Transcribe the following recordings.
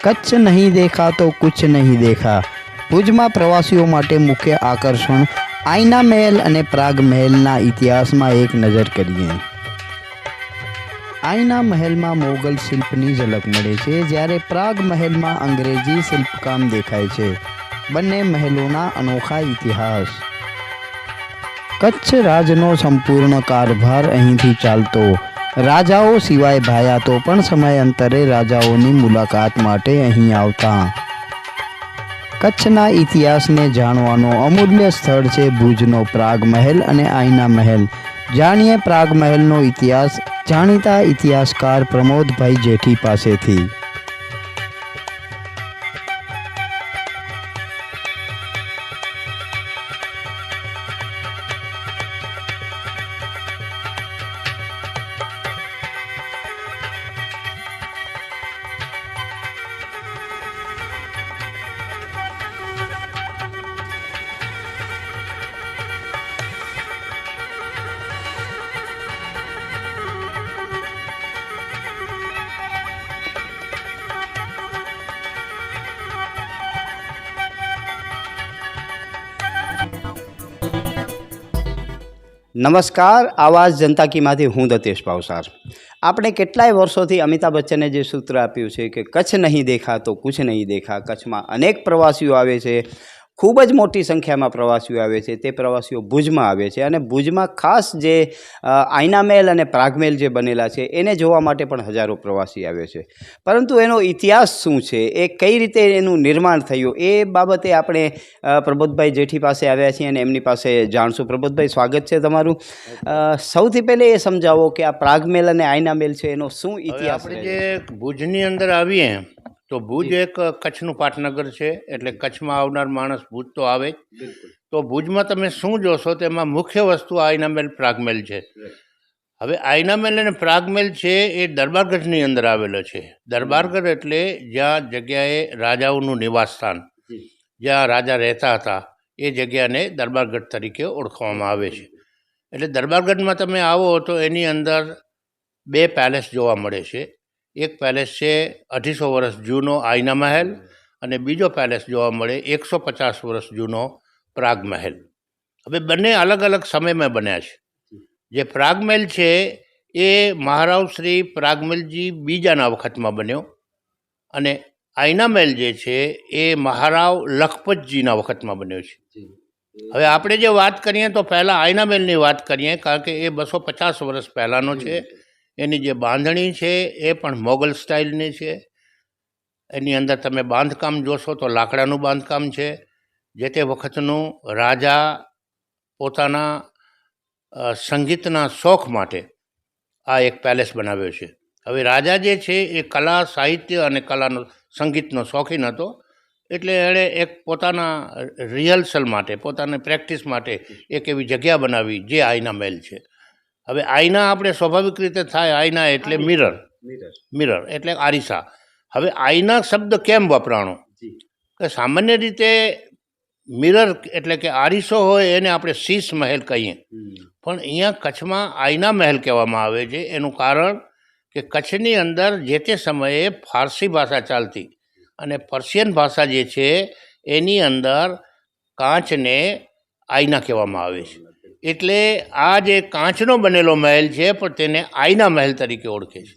કચ્છ નહીં દેખા તો કુછ નહીં દેખા. ભુજમાં પ્રવાસીઓ માટે મુખ્ય આકર્ષણ આઈના મહેલ અને પ્રાગ મહેલના ઇતિહાસમાં એક નજર કરીએ. આઈના મહેલમાં મોગલ શિલ્પની ઝલક મળે છે, જ્યારે પ્રાગ મહેલમાં અંગ્રેજી શિલ્પકામ દેખાય છે. બંને મહેલોના અનોખા ઇતિહાસ. કચ્છ રાજનો સંપૂર્ણ કારભાર અહીંથી ચાલતો. રાજાઓ સિવાય ભાયાતો પણ સમયાંતરે રાજાઓની મુલાકાત માટે અહીં આવતા. કચ્છના ઇતિહાસને જાણવાનો અમૂલ્ય સ્થળ છે ભુજનો પ્રાગ મહેલ અને આઈના મહેલ. જાણીએ પ્રાગ મહેલનો ઇતિહાસ જાણીતા ઇતિહાસકાર પ્રમોદભાઈ જેઠી પાસેથી. નમસ્કાર, આવાજ જનતા કીમાંથી હું દતેશ ભાવસાર. આપણે કેટલાય વર્ષોથી અમિતાભ બચ્ચને જે સૂત્ર આપ્યું છે કે કચ્છ નહીં દેખા તો કુછ નહીં દેખા. કચ્છમાં અનેક પ્રવાસીઓ આવે છે, ખૂબ જ મોટી સંખ્યામાં પ્રવાસીઓ આવે છે. તે પ્રવાસીઓ ભુજમાં આવે છે અને ભુજમાં ખાસ જે આઈના મહેલ અને પ્રાગ મહેલ જે બનેલા છે એને જોવા માટે પણ હજારો પ્રવાસી આવે છે. પરંતુ એનો ઇતિહાસ શું છે, એ કઈ રીતે એનું નિર્માણ થયું, એ બાબતે આપણે પ્રબોધભાઈ જેઠી પાસે આવ્યા છીએ અને એમની પાસે જાણશું. પ્રબોધભાઈ, સ્વાગત છે તમારું. સૌથી પહેલે એ સમજાવો કે આ પ્રાગ મહેલ અને આઈના મહેલ છે એનો શું ઇતિહાસ. આપણે જે ભુજની અંદર આવીએ તો ભુજ એક કચ્છનું પાટનગર છે, એટલે કચ્છમાં આવનાર માણસ ભુજ તો આવે જ. તો ભુજમાં તમે શું જોશો તેમાં મુખ્ય વસ્તુ આઈના મહેલ પ્રાગ મહેલ છે. હવે આઈના મહેલ અને પ્રાગ મહેલ છે એ દરબારગઢની અંદર આવેલો છે. દરબારગઢ એટલે જ્યાં જગ્યાએ રાજાઓનું નિવાસસ્થાન, જ્યાં રાજા રહેતા હતા, એ જગ્યાને દરબારગઢ તરીકે ઓળખવામાં આવે છે. એટલે દરબારગઢમાં તમે આવો તો એની અંદર બે પેલેસ જોવા મળે છે. એક પેલેસ છે 250 વર્ષ જૂનો આઈના મહેલ અને બીજો પેલેસ જોવા મળે 150 વર્ષ જૂનો પ્રાગ મહેલ. હવે બંને અલગ અલગ સમયમાં બન્યા છે. જે પ્રાગ મહેલ છે એ મહારાવ શ્રી પ્રાગમલજી બીજાના વખતમાં બન્યો અને આઈના મહેલ જે છે એ મહારાવ લખપતજીના વખતમાં બન્યો છે. હવે આપણે જે વાત કરીએ તો પહેલાં આઈના મહેલની વાત કરીએ, કારણ કે એ 250 વર્ષ પહેલાંનો છે. એની જે બાંધણી છે એ પણ મોગલ સ્ટાઇલની છે. એની અંદર તમે બાંધકામ જોશો તો લાકડાનું બાંધકામ છે. જે તે વખતનું રાજા પોતાના સંગીતના શોખ માટે આ એક પેલેસ બનાવ્યો છે. હવે રાજા જે છે એ કલા, સાહિત્ય અને કલાનો સંગીતનો શોખીન હતો, એટલે એણે એક પોતાના રિહર્સલ માટે, પોતાની પ્રેક્ટિસ માટે એક એવી જગ્યા બનાવી જે આઈના મહેલ છે. હવે આઈના આપણે સ્વાભાવિક રીતે થાય, આઈના એટલે મિરર એટલે આરીસા. હવે આઈના શબ્દ કેમ વપરાણો કે સામાન્ય રીતે મિરર એટલે કે આરીસો હોય એને આપણે શીશ મહેલ કહીએ, પણ અહીંયા કચ્છમાં આઈના મહેલ કહેવામાં આવે છે. એનું કારણ કે કચ્છની અંદર જે તે સમયે ફારસી ભાષા ચાલતી અને પર્શિયન ભાષા જે છે એની અંદર કાચને આઈના કહેવામાં આવે છે. એટલે આ જે કાચનો બનેલો મહેલ છે પણ તેને આઈના મહેલ તરીકે ઓળખે છે.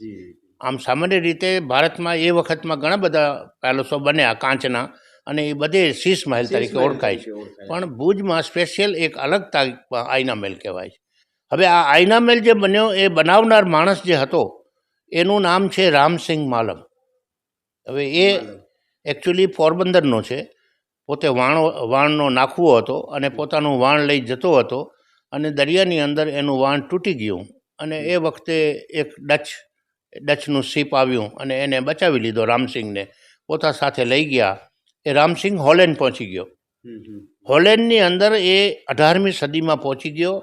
આમ સામાન્ય રીતે ભારતમાં એ વખતમાં ઘણા બધા પેલેસો બન્યા કાચના અને એ બધે શીશ મહેલ તરીકે ઓળખાય છે, પણ ભુજમાં સ્પેશિયલ એક અલગ તારીખમાં આઈના મહેલ કહેવાય છે. હવે આ આઈના મહેલ જે બન્યો એ બનાવનાર માણસ જે હતો એનું નામ છે રામસિંગ માલમ. હવે એ એકચ્યુઅલી પોરબંદરનો છે. પોતે વાણનો નાખવો હતો અને પોતાનું વાણ લઈ જતો હતો અને દરિયાની અંદર એનું વાણ તૂટી ગયું અને એ વખતે એક ડચનું શિપ આવ્યું અને એને બચાવી લીધો. રામસિંગને પોતા સાથે લઈ ગયા. એ રામસિંગ હોલેન્ડ પહોંચી ગયો. હોલેન્ડની અંદર એ 18મી સદીમાં પહોંચી ગયો.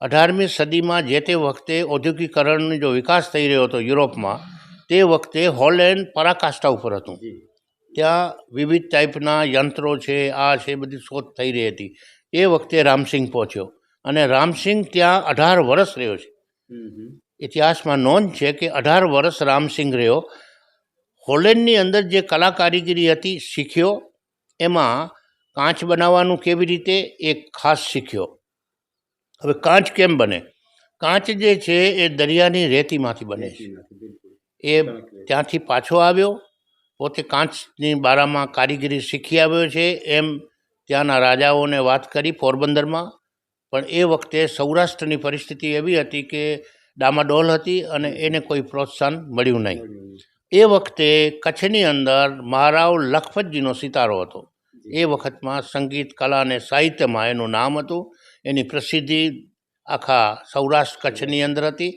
18મી સદીમાં જે તે વખતે ઔદ્યોગિકરણનો જો વિકાસ થઈ રહ્યો હતો યુરોપમાં, તે વખતે હોલેન્ડ પરાકાષ્ઠા ઉપર હતું. ત્યાં વિવિધ ટાઈપના યંત્રો છે, આ છે, બધી શોધ થઈ રહી હતી. એ વખતે રામસિંગ પહોંચ્યો અને રામસિંગ ત્યાં 18 વર્ષ રહ્યો છે. ઇતિહાસમાં નોંધ છે કે 18 વર્ષ રામસિંગ રહ્યો. હોલેન્ડની અંદર જે કલા કારીગરી હતી શીખ્યો. એમાં કાચ બનાવવાનું કેવી રીતે એ ખાસ શીખ્યો. હવે કાચ કેમ બને? કાચ જે છે એ દરિયાની રેતીમાંથી બને છે. એ ત્યાંથી પાછો આવ્યો, પોતે કાચની બારામાં કારીગરી શીખી આવ્યો છે એમ ત્યાંના રાજાઓને વાત કરી પોરબંદરમાં. પણ એ વખતે સૌરાષ્ટ્રની પરિસ્થિતિ એવી હતી કે ડામાડોલ હતી અને એને કોઈ પ્રોત્સાહન મળ્યું નહીં. એ વખતે કચ્છની અંદર મહારાવ લખપતજીનો સિતારો હતો. એ વખતમાં સંગીત કલા અને સાહિત્યમાં એનું નામ હતું. એની પ્રસિદ્ધિ આખા સૌરાષ્ટ્ર કચ્છની અંદર હતી.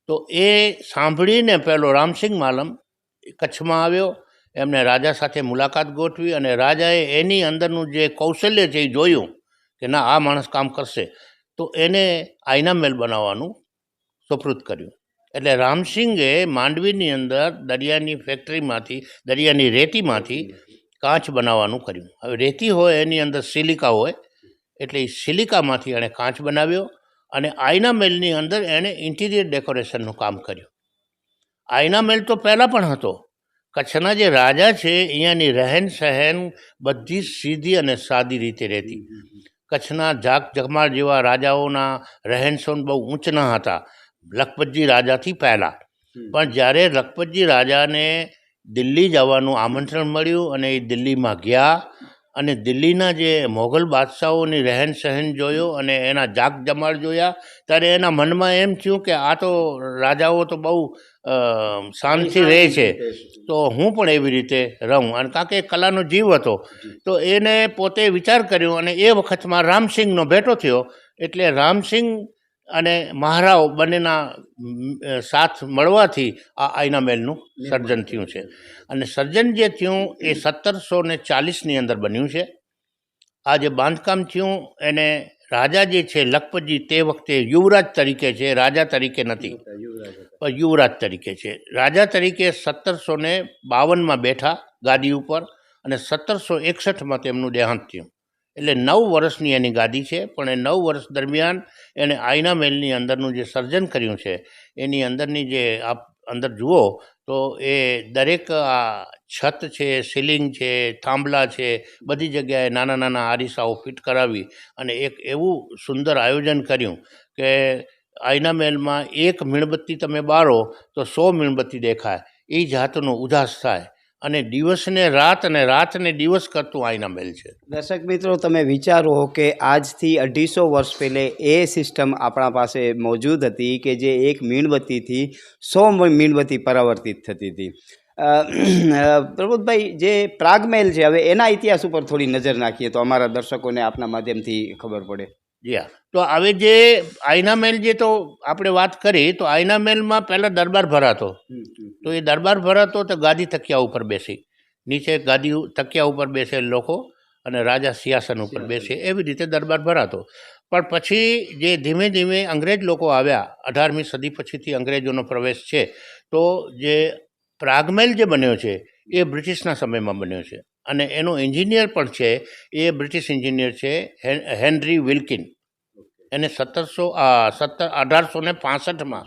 તો એ સાંભળીને પહેલો રામસિંગ માલમ કચ્છમાં આવ્યો. એમને રાજા સાથે મુલાકાત ગોઠવી અને રાજાએ એની અંદરનું જે કૌશલ્ય છે એ જોયું કે ના, આ માણસ કામ કરશે. તો એને આઈના મહેલ બનાવવાનું સુપૃત કર્યું. એટલે રામસિંગે માંડવીની અંદર દરિયાની ફેક્ટરીમાંથી, દરિયાની રેતીમાંથી કાચ બનાવવાનું કર્યું. હવે રેતી હોય એની અંદર સિલિકા હોય, એટલે એ સિલિકામાંથી એણે કાચ બનાવ્યો અને આઈના મહેલની અંદર એણે ઇન્ટિરિયર ડેકોરેશનનું કામ કર્યું. આઈના મહેલ તો પહેલાં પણ હતો. કચ્છના જે રાજા છે અહીંયાની રહેન સહેન બધી સીધી અને સાદી રીતે રહેતી. કચ્છના જાક જગમાળ જેવા રાજાઓના રહેનસહેન બહુ ઊંચના હતા લખપતજી રાજાથી પહેલાં. પણ જ્યારે લખપતજી રાજાને દિલ્હી જવાનું આમંત્રણ મળ્યું અને એ દિલ્હીમાં ગયા અને દિલ્હીના જે મોગલ બાદશાહોની રહેન સહેન જોયો અને એના જાક જમાળ જોયા, ત્યારે એના મનમાં એમ થયું કે આ તો રાજાઓ તો બહુ શાંતિ રહે છે, તો હું પણ એવી રીતે રહું. અને કારણ કે એ કલાનો જીવ હતો, તો એને પોતે વિચાર કર્યો અને એ વખતમાં રામસિંગનો ભેટો થયો. એટલે રામસિંગ અને મહારાવ બંનેના સાથ મળવાથી આ આઈના મહેલનું સર્જન થયું છે. અને સર્જન જે થયું એ 1740ની અંદર બન્યું છે. આ જે બાંધકામ થયું એને રાજા જે છે લખપતજી તે વખતે યુવરાજ તરીકે છે, રાજા તરીકે નથી, પણ યુવરાજ તરીકે છે. રાજા તરીકે 1752માં બેઠા ગાદી ઉપર અને 1761માં તેમનું દેહાંત થયું. એટલે 9 વર્ષની એની ગાદી છે. પણ એ 9 વર્ષ દરમિયાન એણે આઈના મહેલની અંદરનું જે સર્જન કર્યું છે, એની અંદરની જે આપ અંદર જુઓ તો એ દરેક આ છત છે, સીલિંગ છે, થાંભલા છે, બધી જગ્યાએ નાના નાના આરીસાઓ ફિટ કરાવી અને એક એવું સુંદર આયોજન કર્યું કે આઈના મહેલમાં એક મીણબત્તી તમે બાળો તો 100 મીણબત્તી દેખાય, એ જાતનો ઉજાસ થાય. અને દિવસને રાત અને રાતને દિવસ કરતું આઈના મહેલ છે. દર્શક મિત્રો, તમે વિચારો કે આજથી 250 વર્ષ પહેલે એ સિસ્ટમ આપણા પાસે મોજૂદ હતી કે જે એક મીણબત્તીથી 100 મીણબત્તી પરાવર્તિત થતી હતી. પ્રબોધભાઈ, જે પ્રાગમહેલ છે, હવે એના ઇતિહાસ ઉપર થોડી નજર નાખીએ તો અમારા દર્શકોને આપના માધ્યમથી ખબર પડે. જી હા. તો હવે જે આઈના મહેલ જે તો આપણે વાત કરી, તો આઈના મહેલમાં પહેલાં દરબાર ભરાતો. તો એ દરબાર ભરાતો તો ગાદી તકિયા ઉપર બેસી, નીચે ગાદી તકિયા ઉપર બેસે લોકો અને રાજા સિંહાસન ઉપર બેસે, એવી રીતે દરબાર ભરાતો. પણ પછી જે ધીમે ધીમે અંગ્રેજ લોકો આવ્યા, 18મી સદી પછીથી અંગ્રેજોનો પ્રવેશ છે, તો જે પ્રાગમહેલ જે બન્યો છે એ બ્રિટિશના સમયમાં બન્યો છે અને એનો એન્જિનિયર પણ છે એ બ્રિટિશ એન્જિનિયર છે હેનરી વિલ્કિન. એને 1865માં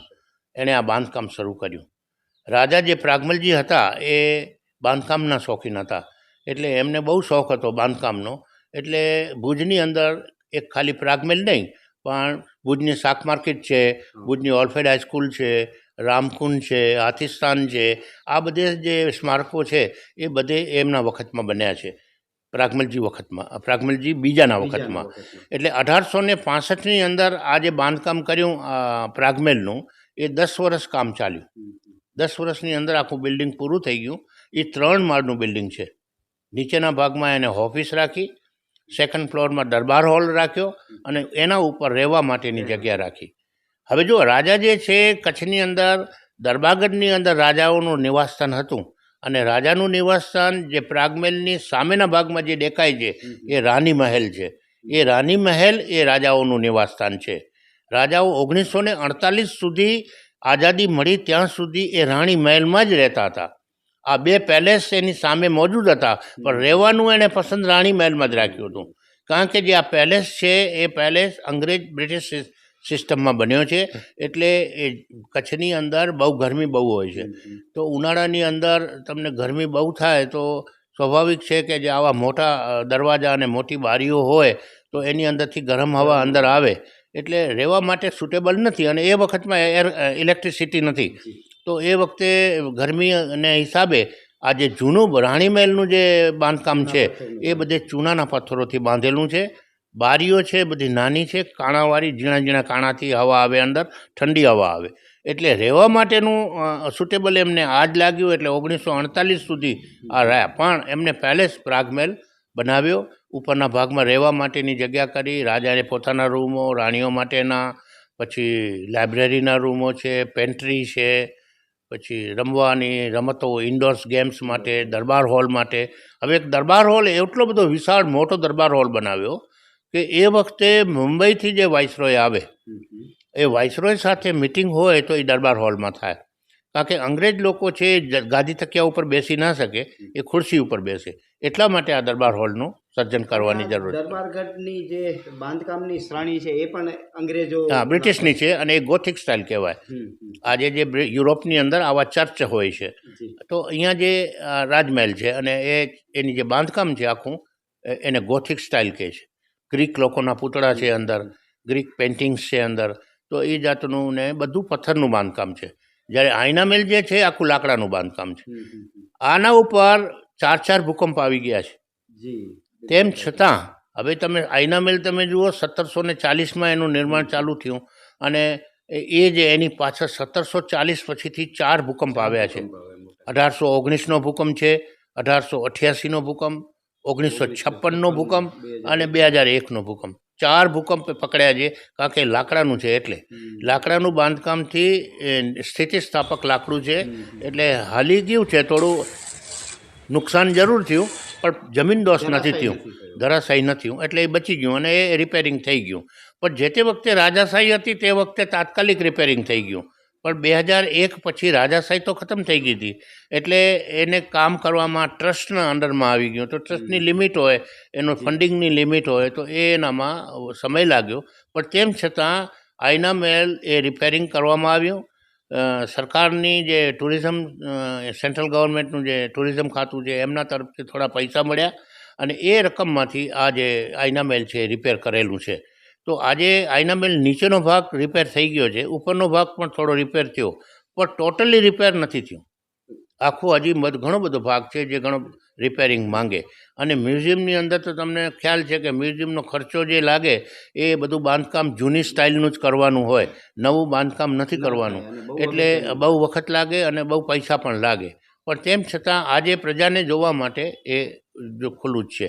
એણે આ બાંધકામ શરૂ કર્યું. રાજા જે પ્રાગમલજી હતા એ બાંધકામના શોખીન હતા, એટલે એમને બહુ શોખ હતો બાંધકામનો. એટલે ભુજની અંદર એક ખાલી પ્રાગમહેલ નહીં, પણ ભુજની શાક માર્કેટ છે, ભુજની ઓલફેડ હાઈસ્કૂલ છે, રામકુંડ છે, હાથીસ્તાન છે, આ બધે જે સ્મારકો છે એ બધે એમના વખતમાં બન્યા છે, પ્રાગમલજી વખતમાં, પ્રાગમલજી બીજાના વખતમાં. એટલે 1865ની અંદર આ જે બાંધકામ કર્યું પ્રાગમહેલનું, એ 10 વર્ષ કામ ચાલ્યું. 10 વર્ષની અંદર આખું બિલ્ડિંગ પૂરું થઈ ગયું. એ 3 માળનું બિલ્ડિંગ છે. નીચેના ભાગમાં એને ઓફિસ રાખી, સેકન્ડ ફ્લોરમાં દરબાર હોલ રાખ્યો અને એના ઉપર રહેવા માટેની જગ્યા રાખી. હવે જો રાજા જે છે કચ્છની અંદર દરબારગઢની અંદર રાજાઓનું નિવાસસ્થાન હતું અને રાજાનું નિવાસસ્થાન જે પ્રાગમહેલની સામેના ભાગમાં જે દેખાય છે એ રાની મહેલ છે. એ રાની મહેલ એ રાજાઓનું નિવાસસ્થાન છે. રાજાઓ 1948 સુધી આઝાદી મળી ત્યાં સુધી એ રાણી મહેલમાં જ રહેતા હતા. આ 2 પેલેસ એની સામે મોજૂદ હતા, પણ રહેવાનું એણે પસંદ રાણી મહેલમાં જ રાખ્યું હતું. કારણ કે જે આ પેલેસ છે એ પેલેસ અંગ્રેજ બ્રિટિશ સિસ્ટમમાં બન્યો છે. એટલે એ કચ્છની અંદર બહુ ગરમી બહુ હોય છે. તો ઉનાળાની અંદર તમને ગરમી બહુ થાય તો સ્વાભાવિક છે કે જે આવા મોટા દરવાજા અને મોટી બારીઓ હોય તો એની અંદરથી ગરમ હવા અંદર આવે એટલે રહેવા માટે સુટેબલ નથી. અને એ વખતમાં ઇલેક્ટ્રિસિટી નથી, તો એ વખતે ગરમીને હિસાબે આ જે જૂનું રાણીમહેલનું જે બાંધકામ છે એ બધે ચૂનાના પથ્થરોથી બાંધેલું છે. બારીઓ છે બધી નાની છે, કાણાવાળી, ઝીણા ઝીણા કાણાથી હવા આવે અંદર, ઠંડી હવા આવે. એટલે રહેવા માટેનું સુટેબલ એમને આ જ લાગ્યું. એટલે 1948 સુધી આ રહ્યા. પણ એમને પેલેસ પ્રાગમહેલ બનાવ્યો. ઉપરના ભાગમાં રહેવા માટેની જગ્યા કરી. રાજાએ પોતાના રૂમો, રાણીઓ માટેના, પછી લાઇબ્રેરીના રૂમો છે, પેન્ટ્રી છે, પછી રમવાની રમતો, ઇન્ડોર્સ ગેમ્સ માટે, દરબાર હોલ માટે. હવે એક દરબાર હોલ એટલો બધો વિશાળ મોટો દરબાર હોલ બનાવ્યો કે એ વખતે મુંબઈથી જે વાઇસરોય આવે એ વાઇસરોય સાથે મિટિંગ હોય તો એ દરબાર હોલમાં થાય. કારણ કે અંગ્રેજ લોકો છે ગાદી તકિયા ઉપર બેસી ના શકે, એ ખુરશી ઉપર બેસે. એટલા માટે આ દરબાર હોલનું સર્જન કરવાની જરૂર છે. દરબારગઢની જે બાંધકામની શ્રેણી છે એ પણ અંગ્રેજો, હા, બ્રિટિશની છે અને એ ગોથિક સ્ટાઇલ કહેવાય. આજે જે યુરોપની અંદર આવા ચર્ચ હોય છે, તો અહીંયા જે રાજમહેલ છે અને એની જે બાંધકામ છે આખું એને ગોથિક સ્ટાઇલ કહે છે. ગ્રીક લોકોના પૂતળા છે અંદર, ગ્રીક પેઇન્ટિંગ્સ છે અંદર. તો એ જાતનું ને બધું પથ્થરનું બાંધકામ છે. જ્યારે આઈના મહેલ જે છે આખું લાકડાનું બાંધકામ છે. આના ઉપર 4 ભૂકંપ આવી ગયા છે. તેમ છતાં હવે તમે આઈના મહેલ તમે જુઓ, 1740માં એનું નિર્માણ ચાલુ થયું અને એ જે એની પાછળ 1740 પછીથી 4 ભૂકંપ આવ્યા છે. 1819નો ભૂકંપ છે, 1888નો ભૂકંપ, 1956નો ભૂકંપ અને 2001નો ભૂકંપ. 4 ભૂકંપ પકડ્યા છે. કારણ કે લાકડાનું છે એટલે લાકડાનું બાંધકામથી સ્થિતિસ્થાપક લાકડું છે એટલે હાલી ગયું છે. થોડું નુકસાન જરૂર થયું પણ જમીન દોષ નથી થયું, ધરાશાયી નથી થયું, એટલે એ બચી ગયું અને એ રિપેરિંગ થઈ ગયું. પણ જે તે વખતે રાજાશાહી હતી તે વખતે તાત્કાલિક રિપેરિંગ થઈ ગયું. પણ 2001 પછી રાજાશાહી તો ખતમ થઈ ગઈ હતી એટલે એને કામ કરવામાં ટ્રસ્ટના અંડરમાં આવી ગયું. તો ટ્રસ્ટની લિમિટ હોય, એનો ફંડિંગની લિમિટ હોય, તો એનામાં સમય લાગ્યો. પણ તેમ છતાં આઈના મહેલ એ રિપેરિંગ કરવામાં આવ્યું. સરકારની જે ટુરિઝમ, સેન્ટ્રલ ગવર્મેન્ટનું જે ટુરિઝમ ખાતું છે એમના તરફથી થોડા પૈસા મળ્યા અને એ રકમમાંથી આ જે આઈના મહેલ છે એ રિપેર કરેલું છે. તો આજે આઈના મહેલ નીચેનો ભાગ રિપેર થઈ ગયો છે, ઉપરનો ભાગ પણ થોડો રિપેર થયો, પણ ટોટલી રિપેર નથી થયું. આખું હજી ઘણો બધો ભાગ છે જે ઘણો રિપેરિંગ માંગે. અને મ્યુઝિયમની અંદર તો તમને ખ્યાલ છે કે મ્યુઝિયમનો ખર્ચો જે લાગે એ બધું બાંધકામ જૂની સ્ટાઇલનું જ કરવાનું હોય, નવું બાંધકામ નથી કરવાનું. એટલે બહુ વખત લાગે અને બહુ પૈસા પણ લાગે. પણ તેમ છતાં આજે પ્રજાને જોવા માટે એ ખુલ્લું જ છે.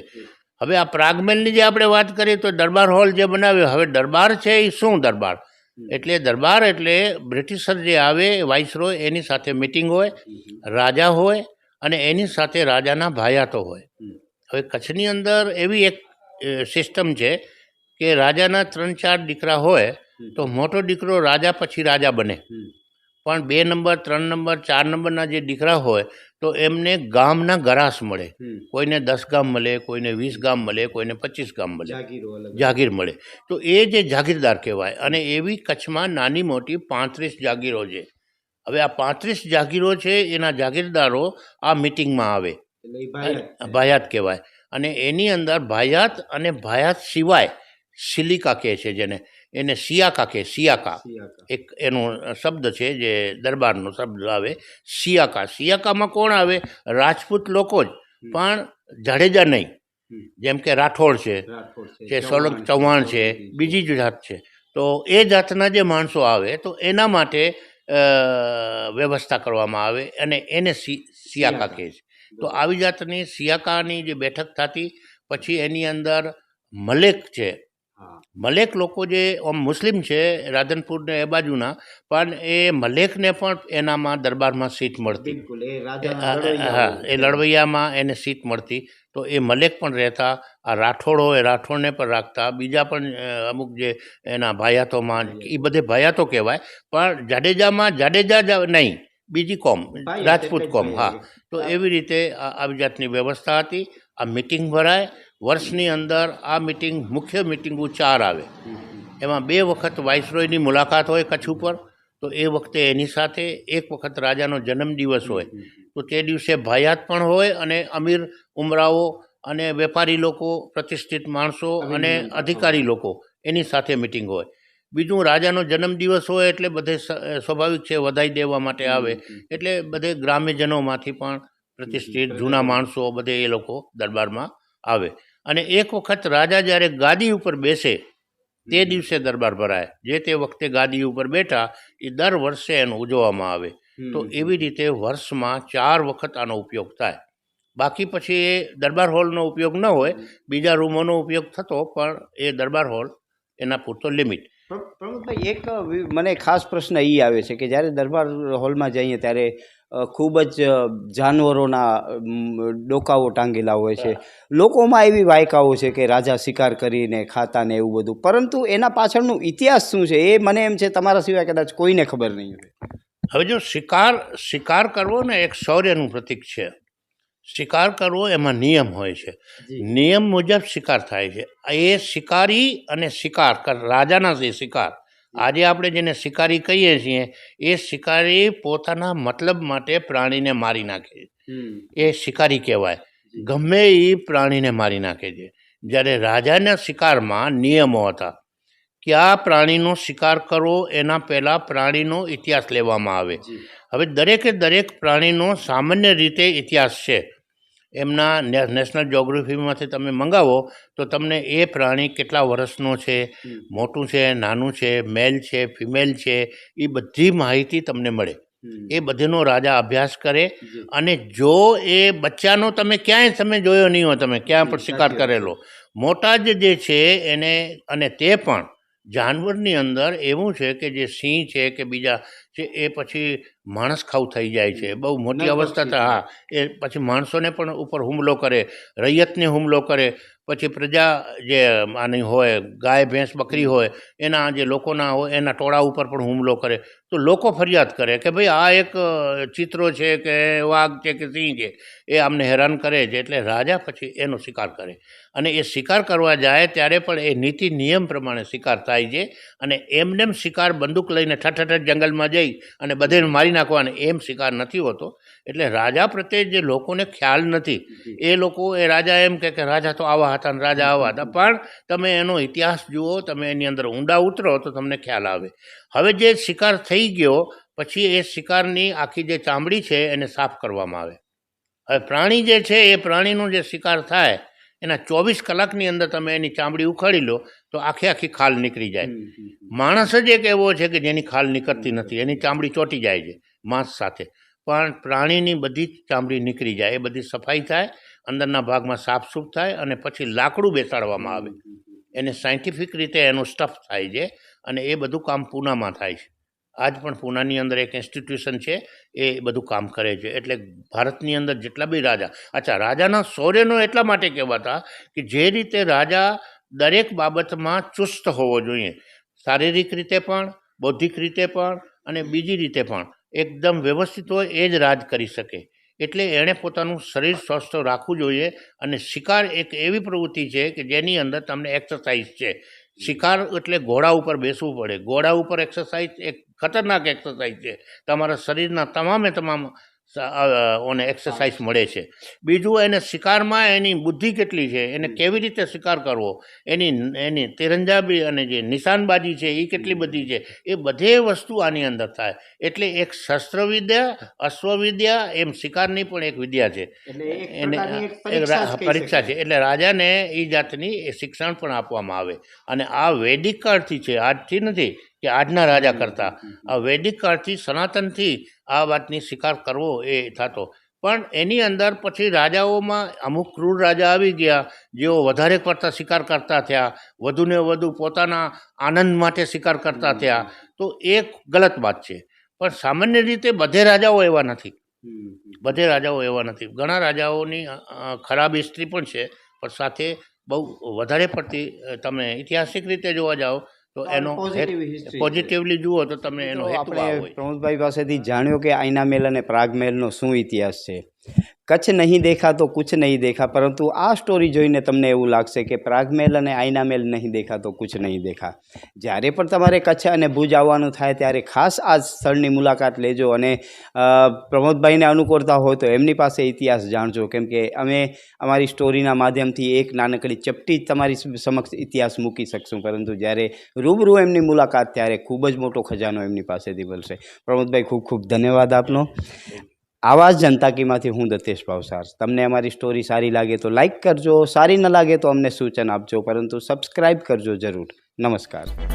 હવે આ પ્રાગમહેલની જે આપણે વાત કરીએ તો દરબાર હોલ જે બનાવ્યો, હવે દરબાર છે એ શું દરબાર? એટલે દરબાર એટલે બ્રિટિશર જે આવે વાઇસરોય એની સાથે મિટિંગ હોય, રાજા હોય અને એની સાથે રાજાના ભાયાતો હોય. હવે કચ્છની અંદર એવી એક સિસ્ટમ છે કે રાજાના 3-4 દીકરા હોય તો મોટો દીકરો રાજા પછી રાજા બને. પણ 2 નંબર, 3 નંબર, 4 નંબરના જે દીકરા હોય તો એમને ગામના ગરાસ મળે. કોઈને 10 ગામ મળે, કોઈને 20 ગામ મળે, કોઈને 25 ગામ મળે, જાગીર મળે. તો એ જે જાગીરદાર કહેવાય. અને એવી કચ્છમાં નાની મોટી 35 જાગીરો છે. હવે આ 35 જાગીરો છે એના જાગીરદારો આ મિટિંગમાં આવે, ભાયાત કહેવાય. અને એની અંદર ભાયાત અને ભાયાત સિવાય સિલિકા કહે છે જેને, એને સિયાકા કહે. સિયાકા એક એનો શબ્દ છે જે દરબારનો શબ્દ આવે, સિયાકા. સિયાકામાં કોણ આવે? રાજપૂત લોકો જ, પણ જાડેજા નહીં. જેમ કે રાઠોડ છે, સોલંકી ચૌહાણ છે, બીજી જ જાત છે. તો એ જાતના જે માણસો આવે તો એના માટે વ્યવસ્થા કરવામાં આવે અને એને સિયાકા કહે છે. તો આવી જાતની સિયાકાની જે બેઠક થતી, પછી એની અંદર મલેક છે. મલેક લોકો જે મુસ્લિમ છે રાધનપુર ને એ બાજુના, પણ એ મલેકને પણ એનામાં દરબારમાં સીટ મળતી. હા, એ લડવૈયામાં એને સીટ મળતી. તો એ મલેક પણ રહેતા. આ રાઠોડ હોય રાઠોડને પણ રાખતા. બીજા પણ અમુક જે એના ભાયાતોમાં, એ બધે ભાયાતો કહેવાય. પણ જાડેજામાં જાડેજા નહીં, બીજી કોમ, રાજપૂત કોમ. હા, તો એવી રીતે આવી જાતની વ્યવસ્થા હતી. આ મિટિંગ ભરાય વર્ષની અંદર. આ મિટિંગ, મુખ્ય મિટિંગો 4 આવે. એમાં 2 વખત વાઇસરોયની મુલાકાત હોય કચ્છ ઉપર, તો એ વખતે એની સાથે એક વખત રાજાનો જન્મદિવસ હોય, તો તે દિવસે ભાયાત પણ હોય અને અમીર ઉમરાઓ અને વેપારી લોકો, પ્રતિષ્ઠિત માણસો અને અધિકારી લોકો એની સાથે મિટિંગ હોય. બીજું, રાજાનો જન્મદિવસ હોય એટલે બધે સ્વાભાવિક છે વધાઈ દેવા માટે આવે, એટલે બધે ગ્રામ્યજનોમાંથી પણ પ્રતિષ્ઠિત જૂના માણસો બધે એ લોકો દરબારમાં આવે. અને એક વખત રાજા જ્યારે ગાદી ઉપર બેસે તે દિવસે દરબાર ભરાય. જે તે વખતે ગાદી ઉપર બેઠા એ દર વર્ષે એનો ઉજવવામાં આવે. તો એવી રીતે વર્ષમાં 4 વખત આનો ઉપયોગ થાય. બાકી પછી એ દરબાર હોલનો ઉપયોગ ન હોય, બીજા રૂમોનો ઉપયોગ થતો, પણ એ દરબાર હોલ એના પૂરતો લિમિટ. પ્રમોદભાઈ, એક મને ખાસ પ્રશ્ન એ આવે છે કે જ્યારે દરબાર હોલમાં જઈએ ત્યારે ખૂબ જ જાનવરોના ડોકાઓ ટાંગેલા હોય છે. લોકોમાં એવી વાયકાઓ છે કે રાજા શિકાર કરીને ખાતા ને એવું બધું, પરંતુ એના પાછળનું ઇતિહાસ શું છે એ મને એમ છે તમારા સિવાય કદાચ કોઈને ખબર નહીં હોય. હવે જો શિકાર કરવો ને એક શૌર્યનું પ્રતીક છે. શિકાર કરવો એમાં નિયમ હોય છે, નિયમ મુજબ શિકાર થાય છે. એ શિકારી અને શિકાર રાજાના જે શિકાર, આજે આપણે જેને શિકારી કહીએ છીએ, એ શિકારી પોતાના મતલબ માટે પ્રાણીને મારી નાખે છે, એ શિકારી કહેવાય. ગમે એ પ્રાણીને મારી નાખે છે. જ્યારે રાજાના શિકારમાં નિયમો હતા કે આ પ્રાણીનો શિકાર કરવો, એના પહેલાં પ્રાણીનો ઇતિહાસ લેવામાં આવે. હવે દરેક પ્રાણીનો સામાન્ય રીતે ઇતિહાસ છે. એમના નેશનલ જ્યોગ્રાફીમાંથી તમે મંગાવો તો તમને એ પ્રાણી કેટલા વર્ષનો છે, મોટું છે, નાનું છે, મેલ છે, ફિમેલ છે, એ બધી માહિતી તમને મળે. એ બધીનો રાજા અભ્યાસ કરે. અને જો એ બચ્ચાનો તમે ક્યાંય તમે જોયો નહીં હોય, તમે ક્યાં પણ શિકાર કરેલો, મોટા જે છે એને, અને તે પણ જાનવરની અંદર એવું છે કે જે સિંહ છે કે બીજા છે એ પછી માણસ ખાવ થઈ જાય છે, બહુ મોટી અવસ્થા થાય. હા, એ પછી માણસોને પણ ઉપર હુમલો કરે, રૈયતને હુમલો કરે, પછી પ્રજા જે આની હોય, ગાય ભેંસ બકરી હોય, એના જે લોકોના હોય એના ટોળા ઉપર પણ હુમલો કરે. તો લોકો ફરિયાદ કરે કે ભાઈ આ એક ચિત્રો છે કે વાઘ છે કે સિંહ છે, એ આમને હેરાન કરે છે. એટલે રાજા પછી એનો શિકાર કરે, અને એ શિકાર કરવા જાય ત્યારે પણ એ નીતિ નિયમ પ્રમાણે શિકાર થાય છે. અને એમનેમ શિકાર બંદૂક લઈને ઠઠ જંગલમાં જઈ અને બધેને મારી નાખવાને એમ શિકાર નથી હોતો. એટલે રાજા પ્રત્યે જે લોકોને ખ્યાલ નથી, એ લોકો એ રાજા એમ કે રાજા તો આવા હતા ને રાજા આવા હતા, પણ તમે એનો ઇતિહાસ જુઓ, તમે એની અંદર ઊંડા ઉતરો તો તમને ખ્યાલ આવે. હવે જે શિકાર થઈ ગયો પછી એ શિકારની આખી જે ચામડી છે એને સાફ કરવામાં આવે. હવે પ્રાણી જે છે એ પ્રાણીનો જે શિકાર થાય એના 24 કલાકની અંદર તમે એની ચામડી ઉખાડી લો તો આખી ખાલ નીકળી જાય. માણસ જ એક એવો છે કે જેની ખાલ નીકળતી નથી, એની ચામડી ચોંટી જાય છે માંસ સાથે, પણ પ્રાણીની બધી ચામડી નીકળી જાય. એ બધી સફાઈ થાય, અંદરના ભાગમાં સાફસૂફ થાય, અને પછી લાકડું બેસાડવામાં આવે. એને સાયન્ટિફિક રીતે એનો સ્ટફ થાય છે, અને એ બધું કામ પૂનામાં થાય છે. આજ પણ પૂનાની અંદર એક ઇન્સ્ટિટ્યુશન છે, એ બધું કામ કરે છે. એટલે ભારતની અંદર જેટલા બી રાજા, રાજાના શૌર્યનો એટલા માટે કહેવાતા કે જે રીતે રાજા દરેક બાબતમાં ચુસ્ત હોવો જોઈએ, શારીરિક રીતે પણ, બૌદ્ધિક રીતે પણ, અને બીજી રીતે પણ એકદમ વ્યવસ્થિત હોય, એ જ રાજ કરી શકે. એટલે એણે પોતાનું શરીર સ્વસ્થ રાખવું જોઈએ. અને શિકાર એક એવી પ્રવૃત્તિ છે કે જેની અંદર તમને એક્સરસાઇઝ છે. શિકાર એટલે ઘોડા ઉપર બેસવું પડે. ઘોડા ઉપર એક્સરસાઇઝ એક ખતરનાક એક્સરસાઇઝ છે. તમારા શરીરના તમામ ઓને એક્સરસાઇઝ મળે છે. બીજું, એને શિકારમાં એની બુદ્ધિ કેટલી છે, એને કેવી રીતે શિકાર કરવો, એની તિરંજાબી અને જે નિશાનબાજી છે એ કેટલી બધી છે, એ બધે વસ્તુ આની અંદર થાય. એટલે એક શસ્ત્રવિદ્યા, અશ્વવિદ્યા, એમ શિકારની પણ એક વિદ્યા છે, એને પરીક્ષા છે. એટલે રાજાને એ જાતની એ શિક્ષણ પણ આપવામાં આવે. અને આ વૈદિક કાળથી છે, આજથી નથી કે આજના રાજા કરતા. આ વૈદિક કાળથી, સનાતનથી આ વાતની શિકાર કરવો એ થતો. પણ એની અંદર પછી રાજાઓમાં અમુક ક્રૂર રાજા આવી ગયા, જેઓ વધારે પડતા શિકાર કરતા થયા, વધુને વધુ પોતાના આનંદ માટે શિકાર કરતા થયા. તો એ ગલત વાત છે. પણ સામાન્ય રીતે બધે રાજાઓ એવા નથી, બધે રાજાઓ એવા નથી. ઘણા રાજાઓની ખરાબ હિસ્ટ્રી પણ છે, પણ સાથે બહુ વધારે પડતી તમે ઐતિહાસિક રીતે જોવા જાઓ તો એનો પોઝિટિવલી જુઓ તો તમે એનો હેતુ આપણે પ્રમોદભાઈ પાસેથી જાણ્યો કે આઈના મેલ અને પ્રાગ મેલનો શું ઇતિહાસ છે. કચ્છ નહીં દેખા તો કુછ નહીં દેખા, પરંતુ આ સ્ટોરી જોઈને તમને એવું લાગશે કે પ્રાગમેલ અને આયનામેલ નહીં દેખા તો કુછ નહીં દેખા. જ્યારે પણ તમારે કચ્છ અને ભુજ આવવાનું થાય ત્યારે ખાસ આ સ્થળની મુલાકાત લેજો અને પ્રમોદભાઈને અનુકૂળતા હોય તો એમની પાસે ઇતિહાસ જાણજો, કેમ કે અમે અમારી સ્ટોરીના માધ્યમથી એક નાનકડી ચપટી જ તમારી સમક્ષ ઇતિહાસ મૂકી શકશું, પરંતુ જ્યારે રૂબરૂ એમની મુલાકાત ત્યારે ખૂબ જ મોટો ખજાનો એમની પાસેથી મળશે. પ્રમોદભાઈ, ખૂબ ખૂબ ધન્યવાદ આપનો. આવાજ જનતા કીમાંથી હું દતેશ ભાવસાર. તમને અમારી સ્ટોરી સારી લાગે તો લાઈક કરજો, સારી ન લાગે તો અમને સૂચન આપજો, પરંતુ સબસ્ક્રાઈબ કરજો જરૂર. નમસ્કાર.